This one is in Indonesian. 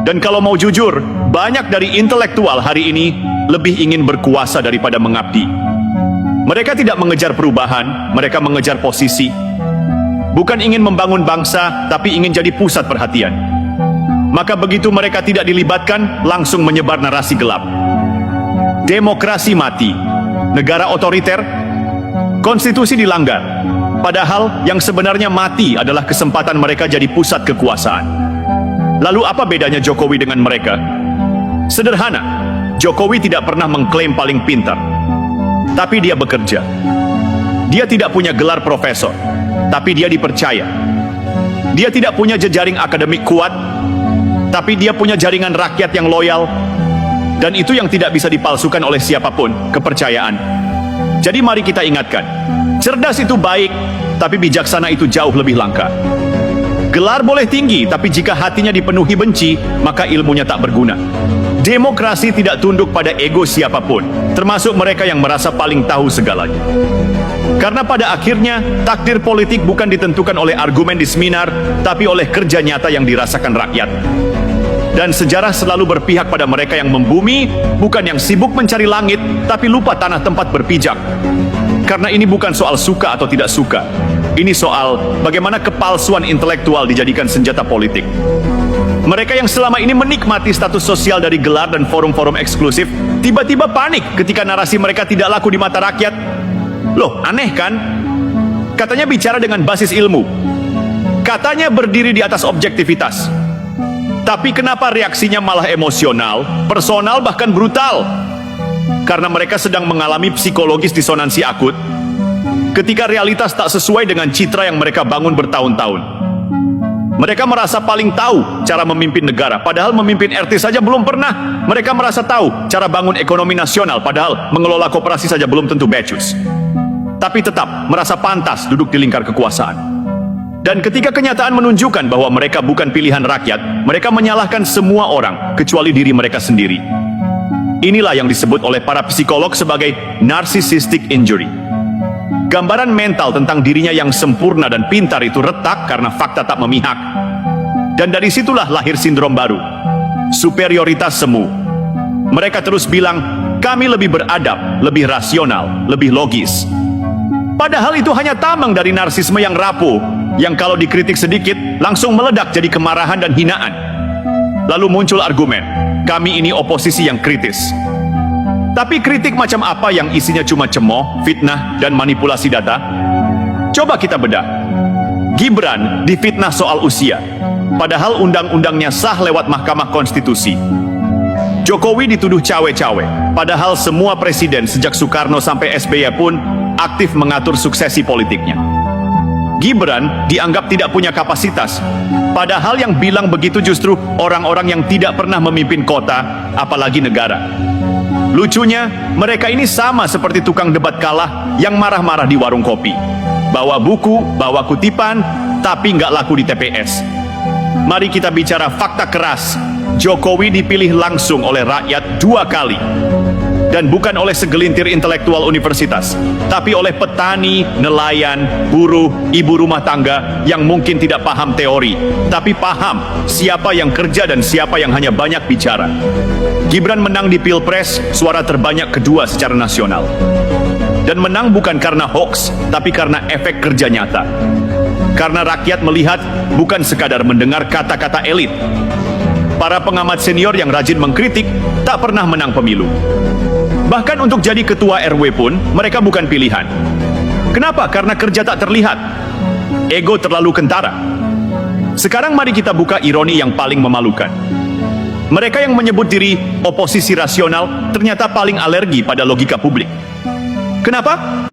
Dan kalau mau jujur, banyak dari intelektual hari ini lebih ingin berkuasa daripada mengabdi. Mereka tidak mengejar perubahan, mereka mengejar posisi. Bukan ingin membangun bangsa, tapi ingin jadi pusat perhatian. Maka begitu mereka tidak dilibatkan, langsung menyebar narasi gelap. Demokrasi mati, negara otoriter, konstitusi dilanggar. Padahal yang sebenarnya mati adalah kesempatan mereka jadi pusat kekuasaan. Lalu apa bedanya Jokowi dengan mereka? Sederhana, Jokowi tidak pernah mengklaim paling pintar. Tapi dia bekerja. Dia tidak punya gelar profesor, tapi dia dipercaya. Dia tidak punya jejaring akademik kuat, tapi dia punya jaringan rakyat yang loyal. Dan itu yang tidak bisa dipalsukan oleh siapapun, kepercayaan. Jadi mari kita ingatkan, cerdas itu baik, tapi bijaksana itu jauh lebih langka. Gelar boleh tinggi, tapi jika hatinya dipenuhi benci, maka ilmunya tak berguna. Demokrasi tidak tunduk pada ego siapapun, termasuk mereka yang merasa paling tahu segalanya. Karena pada akhirnya, takdir politik bukan ditentukan oleh argumen di seminar, tapi oleh kerja nyata yang dirasakan rakyat. Dan sejarah selalu berpihak pada mereka yang membumi, bukan yang sibuk mencari langit, tapi lupa tanah tempat berpijak. Karena ini bukan soal suka atau tidak suka. Ini soal bagaimana kepalsuan intelektual dijadikan senjata politik. Mereka yang selama ini menikmati status sosial dari gelar dan forum-forum eksklusif, tiba-tiba panik ketika narasi mereka tidak laku di mata rakyat. Loh, aneh kan? Katanya bicara dengan basis ilmu. Katanya berdiri di atas objektivitas. Tapi kenapa reaksinya malah emosional, personal, bahkan brutal? Karena mereka sedang mengalami psikologis disonansi akut ketika realitas tak sesuai dengan citra yang mereka bangun bertahun-tahun. Mereka merasa paling tahu cara memimpin negara, padahal memimpin RT saja belum pernah. Mereka merasa tahu cara bangun ekonomi nasional, padahal mengelola koperasi saja belum tentu becus. Tapi tetap merasa pantas duduk di lingkar kekuasaan. Dan ketika kenyataan menunjukkan bahwa mereka bukan pilihan rakyat, mereka menyalahkan semua orang, kecuali diri mereka sendiri. Inilah yang disebut oleh para psikolog sebagai narcissistic injury. Gambaran mental tentang dirinya yang sempurna dan pintar itu retak karena fakta tak memihak. Dan dari situlah lahir sindrom baru, superioritas semu. Mereka terus bilang, kami lebih beradab, lebih rasional, lebih logis. Padahal itu hanya tambang dari narsisme yang rapuh, yang kalau dikritik sedikit, langsung meledak jadi kemarahan dan hinaan. Lalu muncul argumen, kami ini oposisi yang kritis. Tapi kritik macam apa yang isinya cuma cemooh, fitnah, dan manipulasi data? Coba kita bedah. Gibran difitnah soal usia, padahal undang-undangnya sah lewat Mahkamah Konstitusi. Jokowi dituduh cawe-cawe, padahal semua presiden sejak Soekarno sampai SBY pun aktif mengatur suksesi politiknya. Gibran dianggap tidak punya kapasitas, padahal yang bilang begitu justru orang-orang yang tidak pernah memimpin kota, apalagi negara. Lucunya, mereka ini sama seperti tukang debat kalah yang marah-marah di warung kopi. Bawa buku, bawa kutipan, tapi nggak laku di TPS. Mari kita bicara fakta keras. Jokowi dipilih langsung oleh rakyat 2 kali. Dan bukan oleh segelintir intelektual universitas, tapi oleh petani, nelayan, buruh, ibu rumah tangga yang mungkin tidak paham teori, tapi paham siapa yang kerja dan siapa yang hanya banyak bicara. Gibran menang di Pilpres, suara terbanyak kedua secara nasional. Dan menang bukan karena hoax, tapi karena efek kerja nyata. Karena rakyat melihat, bukan sekadar mendengar kata-kata elit. Para pengamat senior yang rajin mengkritik tak pernah menang pemilu. Bahkan untuk jadi ketua RW pun, mereka bukan pilihan. Kenapa? Karena kerja tak terlihat. Ego terlalu kentara. Sekarang mari kita buka ironi yang paling memalukan. Mereka yang menyebut diri oposisi rasional ternyata paling alergi pada logika publik. Kenapa?